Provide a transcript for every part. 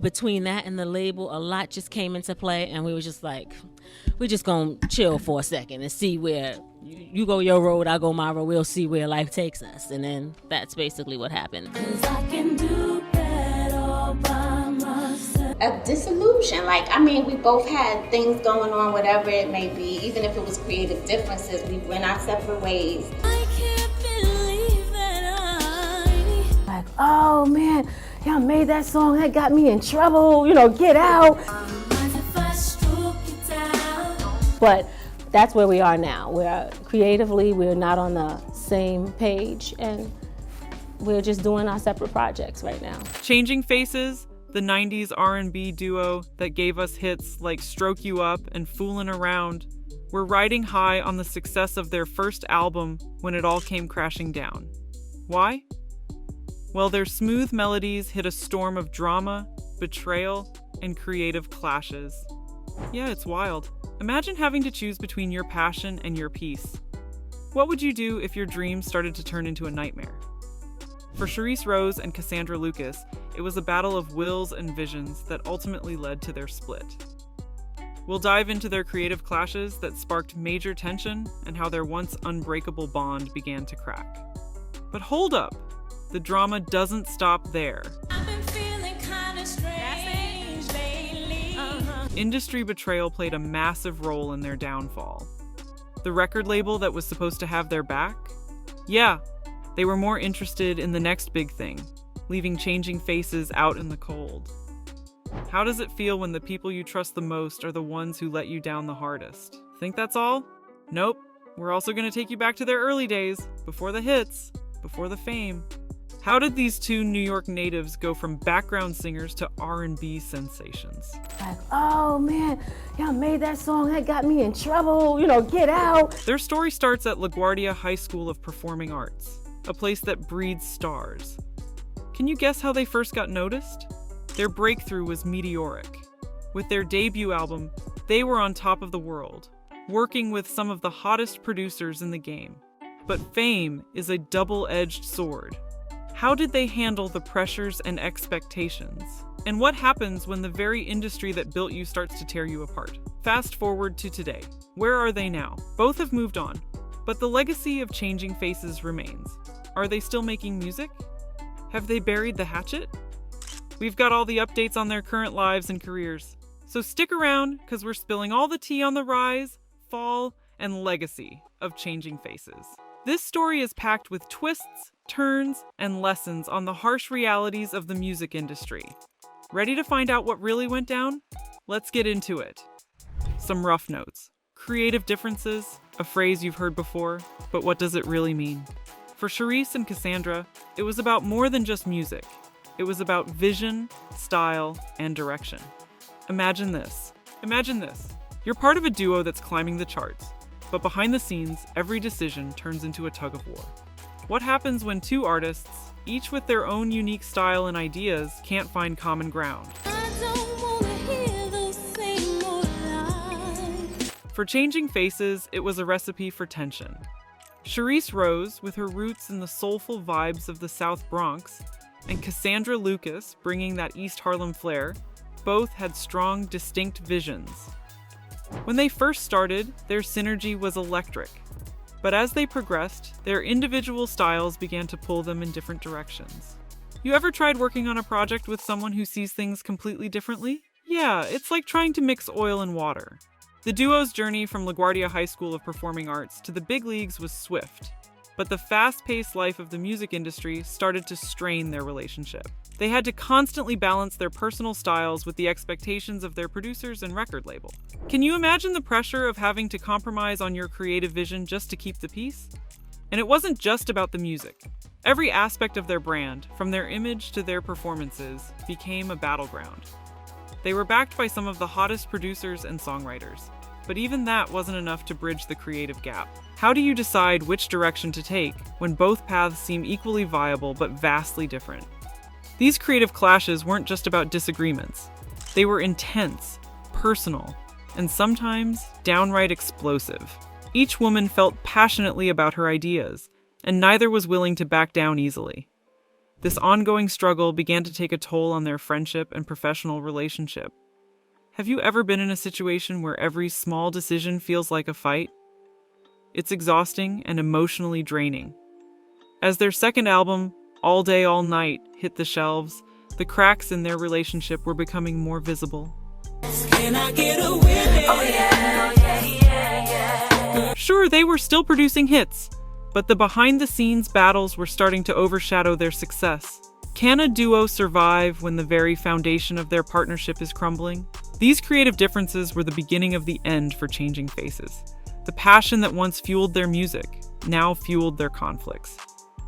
Between that and the label, a lot just came into play, and we were just like, we're just gonna chill for a second and see where you go your road, I go my road. We'll see where life takes us, and then that's basically what happened. 'Cause I can do that all by myself. A disillusion. We both had things going on, whatever it may be. Even if it was creative differences, we went our separate ways. I can't believe that oh man, y'all made that song, that got me in trouble, get out. But that's where we are now. We're not on the same page, and we're just doing our separate projects right now. Changing Faces, the 90s R&B duo that gave us hits like Stroke You Up and Foolin Around, were riding high on the success of their first album when it all came crashing down. Why? Well, their smooth melodies hit a storm of drama, betrayal, and creative clashes. Yeah, it's wild. Imagine having to choose between your passion and your peace. What would you do if your dreams started to turn into a nightmare? For Charisse Rose and Cassandra Lucas, it was a battle of wills and visions that ultimately led to their split. We'll dive into their creative clashes that sparked major tension and how their once unbreakable bond began to crack. But hold up, the drama doesn't stop there. I've been feeling kinda strange lately. Industry betrayal played a massive role in their downfall. The record label that was supposed to have their back? Yeah, they were more interested in the next big thing, leaving Changing Faces out in the cold. How does it feel when the people you trust the most are the ones who let you down the hardest? Think that's all? Nope. We're also going to take you back to their early days, before the hits, before the fame. How did these two New York natives go from background singers to R&B sensations? Oh man, y'all made that song, that got me in trouble, get out. Their story starts at LaGuardia High School of Performing Arts, a place that breeds stars. Can you guess how they first got noticed? Their breakthrough was meteoric. With their debut album, they were on top of the world, working with some of the hottest producers in the game. But fame is a double-edged sword. How did they handle the pressures and expectations? And what happens when the very industry that built you starts to tear you apart? Fast forward to today. Where are they now? Both have moved on, but the legacy of Changing Faces remains. Are they still making music? Have they buried the hatchet? We've got all the updates on their current lives and careers. So stick around, because we're spilling all the tea on the rise, fall, and legacy of Changing Faces. This story is packed with twists, turns, and lessons on the harsh realities of the music industry. Ready to find out what really went down? Let's get into it. Some rough notes. Creative differences, a phrase you've heard before, but what does it really mean? For Charisse and Cassandra, it was about more than just music. It was about vision, style, and direction. Imagine this. You're part of a duo that's climbing the charts, but behind the scenes, every decision turns into a tug of war. What happens when two artists, each with their own unique style and ideas, can't find common ground? For Changing Faces, it was a recipe for tension. Charisse Rose, with her roots in the soulful vibes of the South Bronx, and Cassandra Lucas, bringing that East Harlem flair, both had strong, distinct visions. When they first started, their synergy was electric. But as they progressed, their individual styles began to pull them in different directions. You ever tried working on a project with someone who sees things completely differently? Yeah, it's like trying to mix oil and water. The duo's journey from LaGuardia High School of Performing Arts to the big leagues was swift, but the fast-paced life of the music industry started to strain their relationship. They had to constantly balance their personal styles with the expectations of their producers and record label. Can you imagine the pressure of having to compromise on your creative vision just to keep the peace? And it wasn't just about the music. Every aspect of their brand, from their image to their performances, became a battleground. They were backed by some of the hottest producers and songwriters, but even that wasn't enough to bridge the creative gap. How do you decide which direction to take when both paths seem equally viable but vastly different? These creative clashes weren't just about disagreements. They were intense, personal, and sometimes downright explosive. Each woman felt passionately about her ideas, and neither was willing to back down easily. This ongoing struggle began to take a toll on their friendship and professional relationship. Have you ever been in a situation where every small decision feels like a fight? It's exhausting and emotionally draining. As their second album, All Day, All Night, hit the shelves, the cracks in their relationship were becoming more visible. Sure, they were still producing hits, but the behind-the-scenes battles were starting to overshadow their success. Can a duo survive when the very foundation of their partnership is crumbling? These creative differences were the beginning of the end for Changing Faces. The passion that once fueled their music now fueled their conflicts.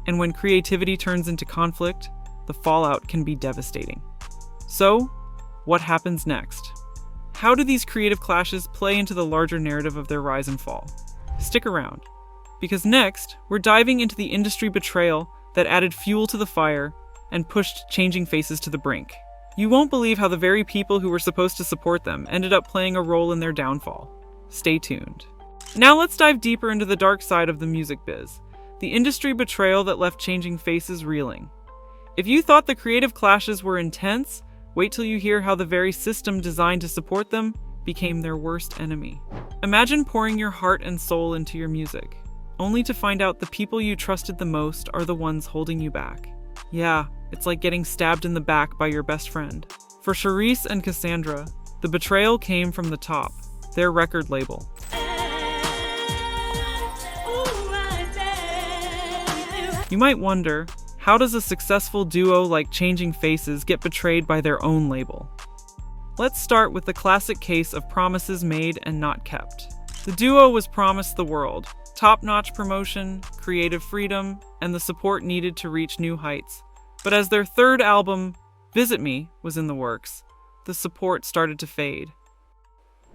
And when creativity turns into conflict, the fallout can be devastating. So, what happens next? How do these creative clashes play into the larger narrative of their rise and fall? Stick around, because next, we're diving into the industry betrayal that added fuel to the fire and pushed Changing Faces to the brink. You won't believe how the very people who were supposed to support them ended up playing a role in their downfall. Stay tuned. Now let's dive deeper into the dark side of the music biz, the industry betrayal that left Changing Faces reeling. If you thought the creative clashes were intense, wait till you hear how the very system designed to support them became their worst enemy. Imagine pouring your heart and soul into your music, only to find out the people you trusted the most are the ones holding you back. Yeah, it's like getting stabbed in the back by your best friend. For Charisse and Cassandra, the betrayal came from the top, their record label. You might wonder, how does a successful duo like Changing Faces get betrayed by their own label? Let's start with the classic case of promises made and not kept. The duo was promised the world, top-notch promotion, creative freedom, and the support needed to reach new heights. But as their third album, Visit Me, was in the works, the support started to fade.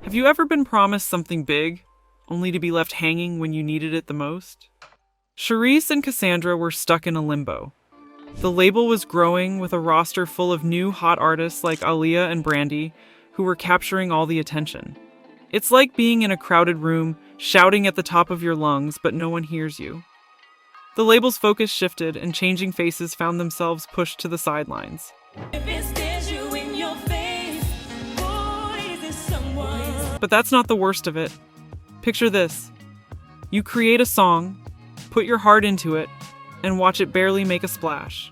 Have you ever been promised something big, only to be left hanging when you needed it the most? Charisse and Cassandra were stuck in a limbo. The label was growing with a roster full of new hot artists like Aaliyah and Brandy, who were capturing all the attention. It's like being in a crowded room, shouting at the top of your lungs, but no one hears you. The label's focus shifted, and Changing Faces found themselves pushed to the sidelines. But that's not the worst of it. Picture this. You create a song, put your heart into it, and watch it barely make a splash.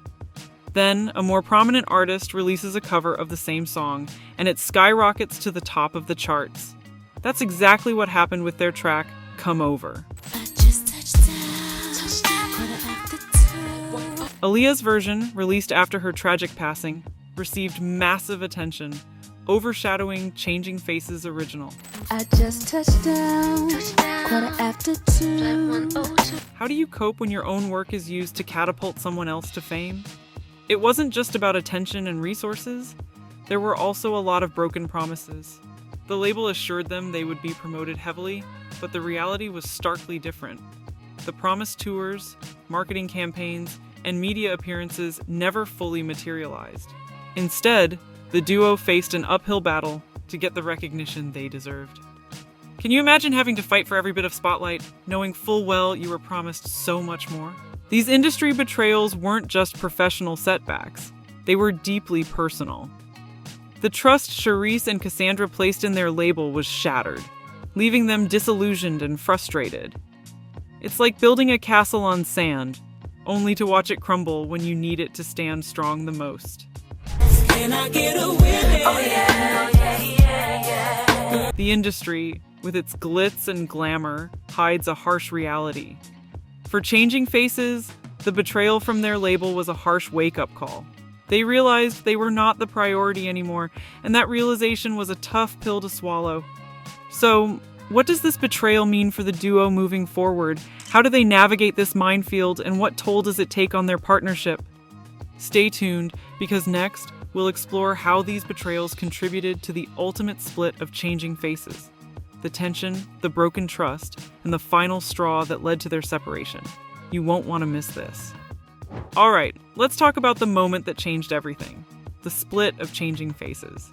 Then, a more prominent artist releases a cover of the same song, and it skyrockets to the top of the charts. That's exactly what happened with their track, Come Over. Aaliyah's version, released after her tragic passing, received massive attention, overshadowing Changing Faces' original. I just touched down, 2:15. How do you cope when your own work is used to catapult someone else to fame? It wasn't just about attention and resources. There were also a lot of broken promises. The label assured them they would be promoted heavily, but the reality was starkly different. The promised tours, marketing campaigns, and media appearances never fully materialized. Instead, the duo faced an uphill battle to get the recognition they deserved. Can you imagine having to fight for every bit of spotlight, knowing full well you were promised so much more? These industry betrayals weren't just professional setbacks. They were deeply personal. The trust Charisse and Cassandra placed in their label was shattered, leaving them disillusioned and frustrated. It's like building a castle on sand, only to watch it crumble when you need it to stand strong the most. Can I get a witness? Oh yeah, yeah. The industry, with its glitz and glamour, hides a harsh reality. For Changing Faces, the betrayal from their label was a harsh wake-up call. They realized they were not the priority anymore, and that realization was a tough pill to swallow. So, what does this betrayal mean for the duo moving forward? How do they navigate this minefield, and what toll does it take on their partnership? Stay tuned, because next, we'll explore how these betrayals contributed to the ultimate split of Changing Faces. The tension, the broken trust, and the final straw that led to their separation. You won't want to miss this. Alright, let's talk about the moment that changed everything. The split of Changing Faces.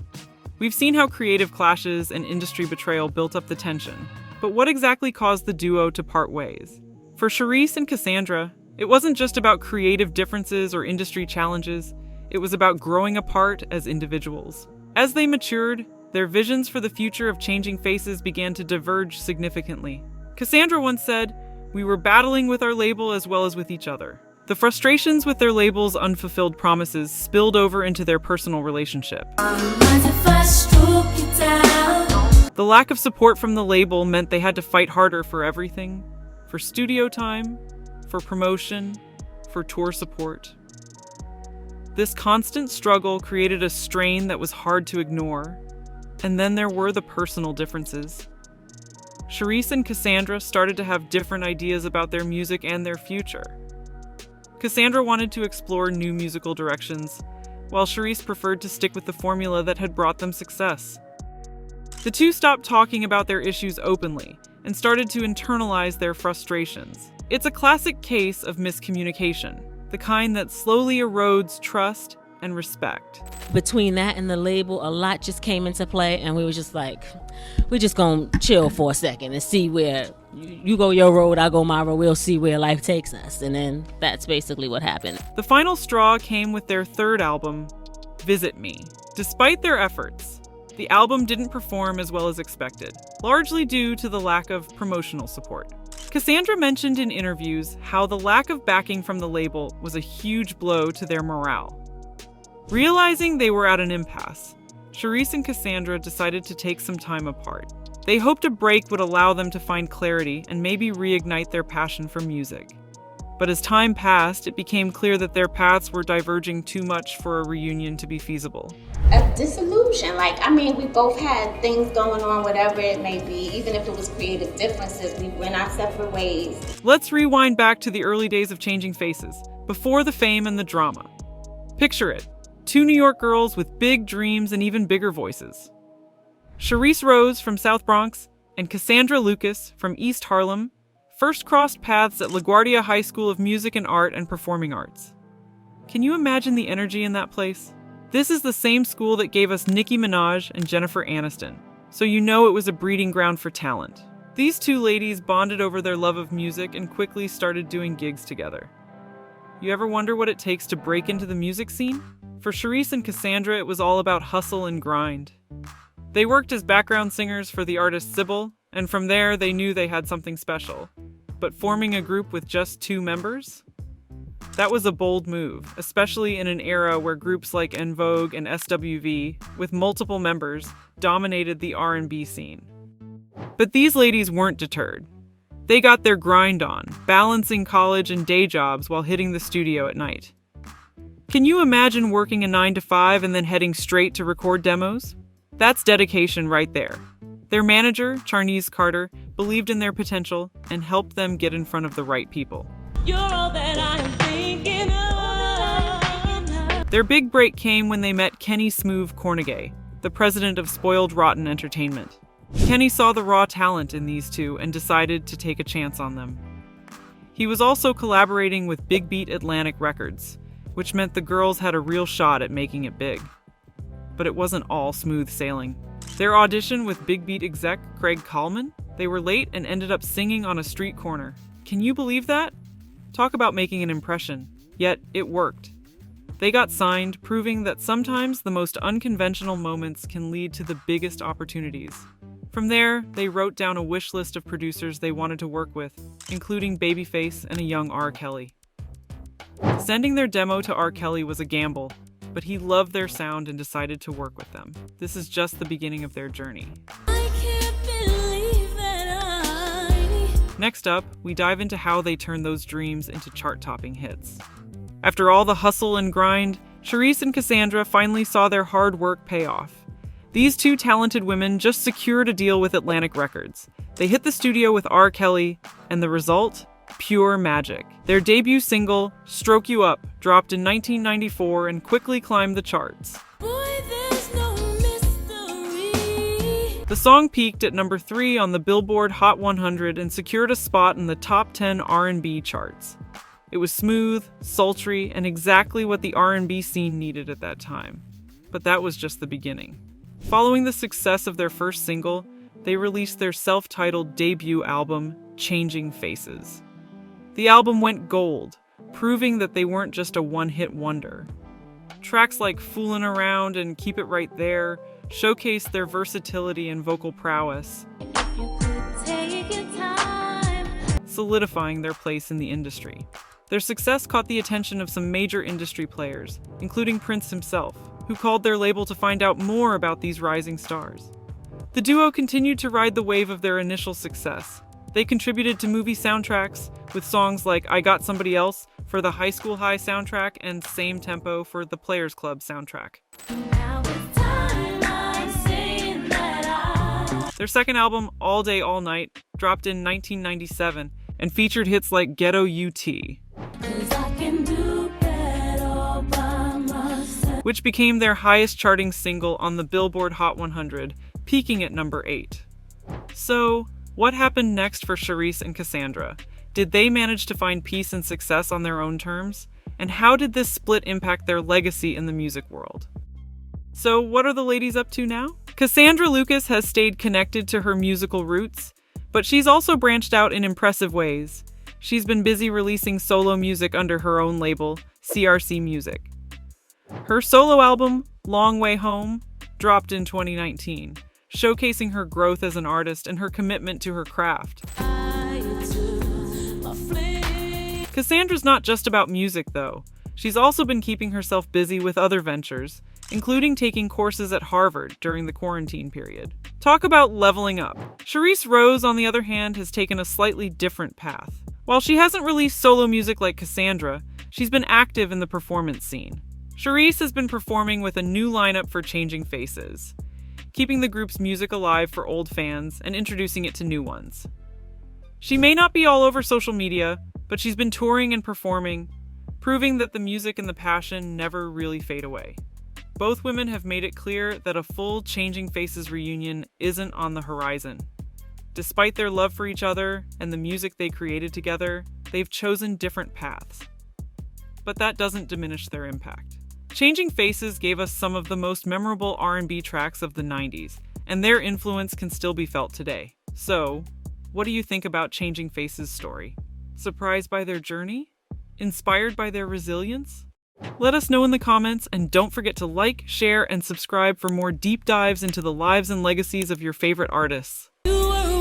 We've seen how creative clashes and industry betrayal built up the tension, but what exactly caused the duo to part ways? For Charisse and Cassandra, It wasn't just about creative differences or industry challenges, it was about growing apart as individuals. As they matured, their visions for the future of Changing Faces began to diverge significantly. Cassandra once said, "We were battling with our label as well as with each other." The frustrations with their label's unfulfilled promises spilled over into their personal relationship. The lack of support from the label meant they had to fight harder for everything: for studio time, for promotion, for tour support. This constant struggle created a strain that was hard to ignore. And then there were the personal differences. Charisse and Cassandra started to have different ideas about their music and their future. Cassandra wanted to explore new musical directions, while Charisse preferred to stick with the formula that had brought them success. The two stopped talking about their issues openly and started to internalize their frustrations. It's a classic case of miscommunication, the kind that slowly erodes trust and respect. Between that and the label, a lot just came into play, and we were just like, we're just gonna chill for a second and see where you go your road, I go my road, we'll see where life takes us. And then that's basically what happened. The final straw came with their third album, Visit Me. Despite their efforts, the album didn't perform as well as expected, largely due to the lack of promotional support. Cassandra mentioned in interviews how the lack of backing from the label was a huge blow to their morale. Realizing they were at an impasse, Charisse and Cassandra decided to take some time apart. They hoped a break would allow them to find clarity and maybe reignite their passion for music. But as time passed, it became clear that their paths were diverging too much for a reunion to be feasible. A disillusion. We both had things going on, whatever it may be. Even if it was creative differences, we went our separate ways. Let's rewind back to the early days of Changing Faces, before the fame and the drama. Picture it. Two New York girls with big dreams and even bigger voices. Charisse Rose from South Bronx and Cassandra Lucas from East Harlem first crossed paths at LaGuardia High School of Music and Art and Performing Arts. Can you imagine the energy in that place? This is the same school that gave us Nicki Minaj and Jennifer Aniston, so you know it was a breeding ground for talent. These two ladies bonded over their love of music and quickly started doing gigs together. You ever wonder what it takes to break into the music scene? For Charisse and Cassandra, it was all about hustle and grind. They worked as background singers for the artist Sybil, and from there they knew they had something special. But forming a group with just 2 members? That was a bold move, especially in an era where groups like En Vogue and SWV, with multiple members, dominated the R&B scene. But these ladies weren't deterred. They got their grind on, balancing college and day jobs while hitting the studio at night. Can you imagine working a 9-to-5 and then heading straight to record demos? That's dedication right there. Their manager, Charisse Carter, believed in their potential and helped them get in front of the right people. You're all that I am thinking of. Their big break came when they met Kenny Smooth Cornegay, the president of Spoiled Rotten Entertainment. Kenny saw the raw talent in these two and decided to take a chance on them. He was also collaborating with Big Beat Atlantic Records, which meant the girls had a real shot at making it big. But it wasn't all smooth sailing. Their audition with Big Beat exec Craig Kallman, they were late and ended up singing on a street corner. Can you believe that? Talk about making an impression. Yet, it worked. They got signed, proving that sometimes the most unconventional moments can lead to the biggest opportunities. From there, they wrote down a wish list of producers they wanted to work with, including Babyface and a young R. Kelly. Sending their demo to R. Kelly was a gamble, but he loved their sound and decided to work with them. This is just the beginning of their journey. I can't believe that Next up, we dive into how they turned those dreams into chart-topping hits. After all the hustle and grind, Charisse and Cassandra finally saw their hard work pay off. These two talented women just secured a deal with Atlantic Records. They hit the studio with R. Kelly, and the result? Pure magic. Their debut single, Stroke You Up, dropped in 1994 and quickly climbed the charts. Boy, there's no mystery. The song peaked at number 3 on the Billboard Hot 100 and secured a spot in the top 10 R&B charts. It was smooth, sultry, and exactly what the R&B scene needed at that time. But that was just the beginning. Following the success of their first single, they released their self-titled debut album, Changing Faces. The album went gold, proving that they weren't just a one-hit wonder. Tracks like Foolin Around and Keep It Right There showcase their versatility and vocal prowess, solidifying their place in the industry. Their success caught the attention of some major industry players, including Prince himself, who called their label to find out more about these rising stars. The duo continued to ride the wave of their initial success. They contributed to movie soundtracks with songs like I Got Somebody Else for the High School High soundtrack and Same Tempo for the Players Club soundtrack. Their second album, All Day All Night, dropped in 1997 and featured hits like Ghetto UT, which became their highest charting single on the Billboard Hot 100, peaking at number 8. So, what happened next for Charisse and Cassandra? Did they manage to find peace and success on their own terms? And how did this split impact their legacy in the music world? So, what are the ladies up to now? Cassandra Lucas has stayed connected to her musical roots, but she's also branched out in impressive ways. She's been busy releasing solo music under her own label, CRC Music. Her solo album, Long Way Home, dropped in 2019, showcasing her growth as an artist and her commitment to her craft. Cassandra's not just about music, though. She's also been keeping herself busy with other ventures, including taking courses at Harvard during the quarantine period. Talk about leveling up. Charisse Rose, on the other hand, has taken a slightly different path. While she hasn't released solo music like Cassandra, she's been active in the performance scene. Charisse has been performing with a new lineup for Changing Faces, keeping the group's music alive for old fans and introducing it to new ones. She may not be all over social media, but she's been touring and performing, proving that the music and the passion never really fade away. Both women have made it clear that a full Changing Faces reunion isn't on the horizon. Despite their love for each other and the music they created together, they've chosen different paths. But that doesn't diminish their impact. Changing Faces gave us some of the most memorable R&B tracks of the 90s, and their influence can still be felt today. So, what do you think about Changing Faces' story? Surprised by their journey? Inspired by their resilience? Let us know in the comments, and don't forget to like, share, and subscribe for more deep dives into the lives and legacies of your favorite artists. You were